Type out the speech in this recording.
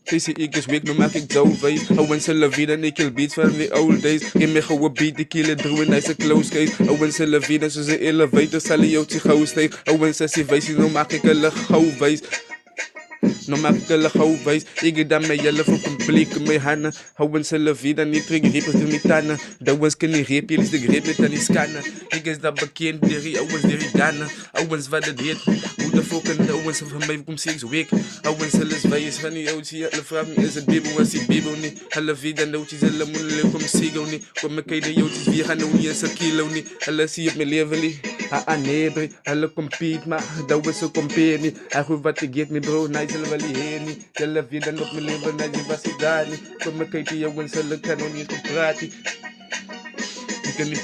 Zie ik dus week, nu maak ik zo wijs. Owen zullen wieder, ik kill beats van the old days. Give me gewoon beat, ik kill it through a nice close case. Owen zullen wieder, zo ze elevator, zal je ook zich gauw steek. Owen sessie wijs, nu maak ik een gauw wijs. No maak ik een gauw wijs. Ik dan met jullie voor publiek in mijn handen. Owen zullen wieder, niet terug, riep het niet aan. Dat was kunnen reep, jullie is de greep, niet aan die scannen. Ik is dat bekend, die Owens, die Ghana. Owens wat het heet. Hoe de fucking Owens van mij komt 6 weken. Owens zullen wijs van die oudjes. Alle vragen is het bibel, was die bibel niet. Alle vida nootjes, alle moeilijk kom sigo niet. Kom ik de joodjes, wie gaan nou niet eens een kilo niet. Alle zie op mijn leven niet. Nee, bro, alle compete, maar dat was zo compare niet. Hij goed wat ik geet me bro, nee, zullen wel hier niet. Alle vida op mijn leven, nee, was ik daar niet. Kom ik de jongens, alle kan nog niet praten. Ik kan niet